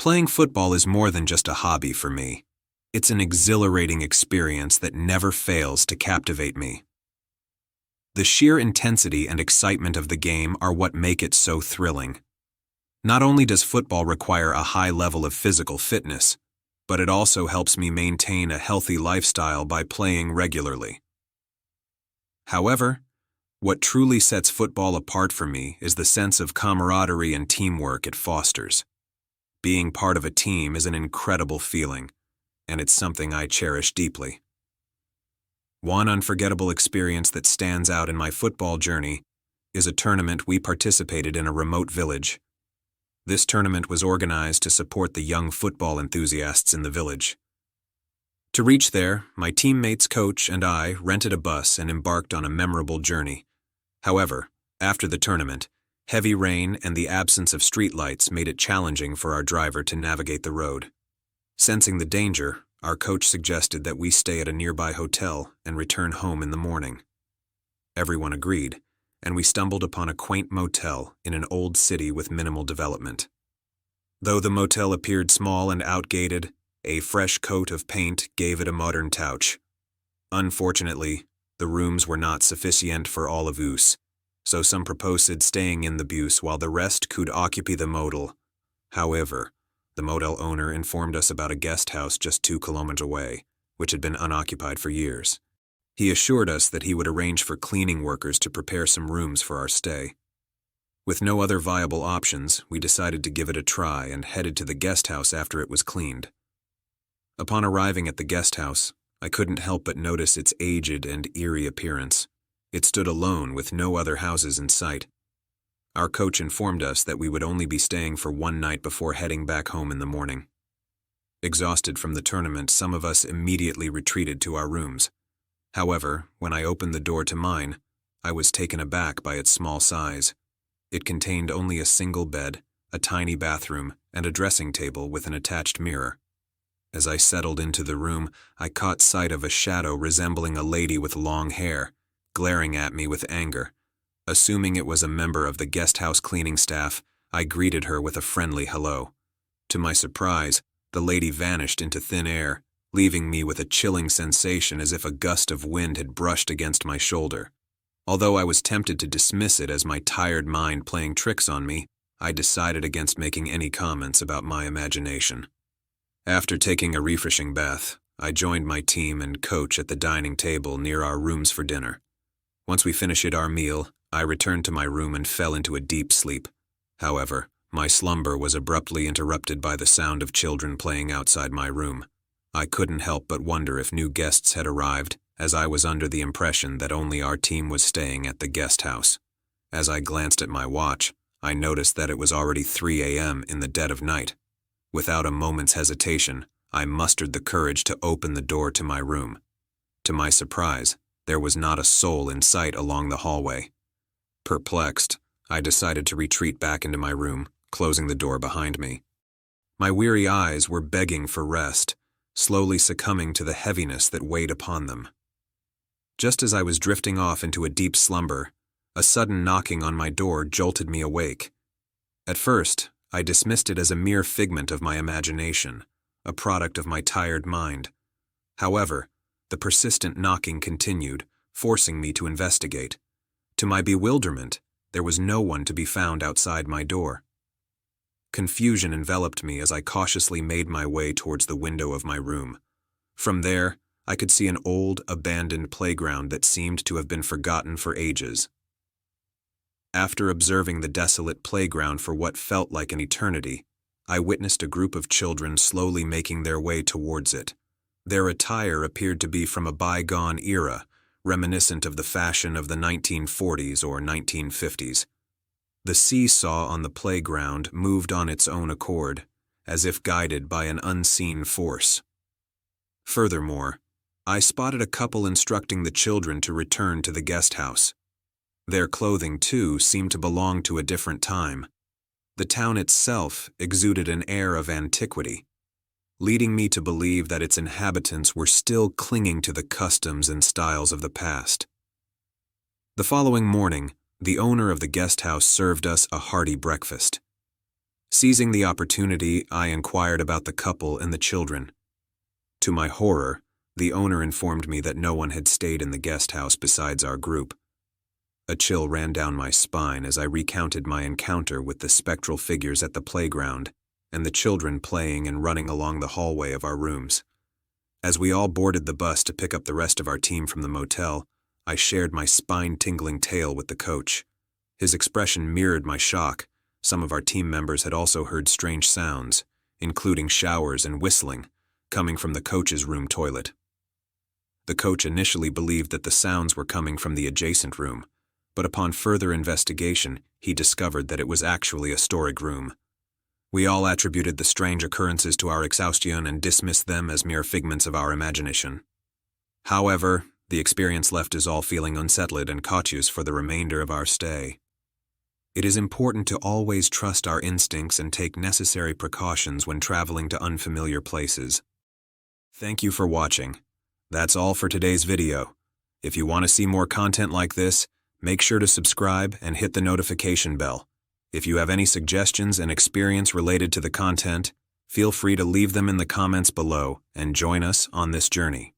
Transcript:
Playing football is more than just a hobby for me. It's an exhilarating experience that never fails to captivate me. The sheer intensity and excitement of the game are what make it so thrilling. Not only does football require a high level of physical fitness, but it also helps me maintain a healthy lifestyle by playing regularly. However, what truly sets football apart for me is the sense of camaraderie and teamwork it fosters. Being part of a team is an incredible feeling, and it's something I cherish deeply. One unforgettable experience that stands out in my football journey is a tournament we participated in a remote village. This tournament was organized to support the young football enthusiasts in the village. To reach there, my teammates, coach, and I rented a bus and embarked on a memorable journey. However, after the tournament, heavy rain and the absence of streetlights made it challenging for our driver to navigate the road. Sensing the danger, our coach suggested that we stay at a nearby hotel and return home in the morning. Everyone agreed, and we stumbled upon a quaint motel in an old city with minimal development. Though the motel appeared small and outdated, a fresh coat of paint gave it a modern touch. Unfortunately, the rooms were not sufficient for all of us, so some proposed staying in the bus while the rest could occupy the motel. However, the motel owner informed us about a guest house just 2 kilometers away, which had been unoccupied for years. He assured us that he would arrange for cleaning workers to prepare some rooms for our stay. With no other viable options, we decided to give it a try and headed to the guest house after it was cleaned. Upon arriving at the guest house, I couldn't help but notice its aged and eerie appearance. It stood alone with no other houses in sight. Our coach informed us that we would only be staying for one night before heading back home in the morning. Exhausted from the tournament, some of us immediately retreated to our rooms. However, when I opened the door to mine, I was taken aback by its small size. It contained only a single bed, a tiny bathroom, and a dressing table with an attached mirror. As I settled into the room, I caught sight of a shadow resembling a lady with long hair, glaring at me with anger. Assuming it was a member of the guest house cleaning staff, I greeted her with a friendly hello. To my surprise, the lady vanished into thin air, leaving me with a chilling sensation as if a gust of wind had brushed against my shoulder. Although I was tempted to dismiss it as my tired mind playing tricks on me, I decided against making any comments about my imagination. After taking a refreshing bath, I joined my team and coach at the dining table near our rooms for dinner. Once we finished our meal, I returned to my room and fell into a deep sleep. However, my slumber was abruptly interrupted by the sound of children playing outside my room. I couldn't help but wonder if new guests had arrived, as I was under the impression that only our team was staying at the guest house. As I glanced at my watch, I noticed that it was already 3 a.m. in the dead of night. Without a moment's hesitation, I mustered the courage to open the door to my room. To my surprise, there was not a soul in sight along the hallway. Perplexed, I decided to retreat back into my room, closing the door behind me. My weary eyes were begging for rest, slowly succumbing to the heaviness that weighed upon them. Just as I was drifting off into a deep slumber, a sudden knocking on my door jolted me awake. At first, I dismissed it as a mere figment of my imagination, a product of my tired mind. However, the persistent knocking continued, forcing me to investigate. To my bewilderment, there was no one to be found outside my door. Confusion enveloped me as I cautiously made my way towards the window of my room. From there, I could see an old, abandoned playground that seemed to have been forgotten for ages. After observing the desolate playground for what felt like an eternity, I witnessed a group of children slowly making their way towards it. Their attire appeared to be from a bygone era, reminiscent of the fashion of the 1940s or 1950s. The seesaw on the playground moved on its own accord, as if guided by an unseen force. Furthermore, I spotted a couple instructing the children to return to the guest house. Their clothing, too, seemed to belong to a different time. The town itself exuded an air of antiquity, leading me to believe that its inhabitants were still clinging to the customs and styles of the past. The following morning, the owner of the guest house served us a hearty breakfast. Seizing the opportunity, I inquired about the couple and the children. To my horror, the owner informed me that no one had stayed in the guest house besides our group. A chill ran down my spine as I recounted my encounter with the spectral figures at the playground and the children playing and running along the hallway of our rooms. As we all boarded the bus to pick up the rest of our team from the motel, I shared my spine-tingling tale with the coach. His expression mirrored my shock. Some of our team members had also heard strange sounds, including showers and whistling, coming from the coach's room toilet. The coach initially believed that the sounds were coming from the adjacent room, but upon further investigation, he discovered that it was actually a storage room. We all attributed the strange occurrences to our exhaustion and dismissed them as mere figments of our imagination. However, the experience left us all feeling unsettled and cautious for the remainder of our stay. It is important to always trust our instincts and take necessary precautions when traveling to unfamiliar places. Thank you for watching. That's all for today's video. If you want to see more content like this, make sure to subscribe and hit the notification bell. If you have any suggestions and experience related to the content, feel free to leave them in the comments below and join us on this journey.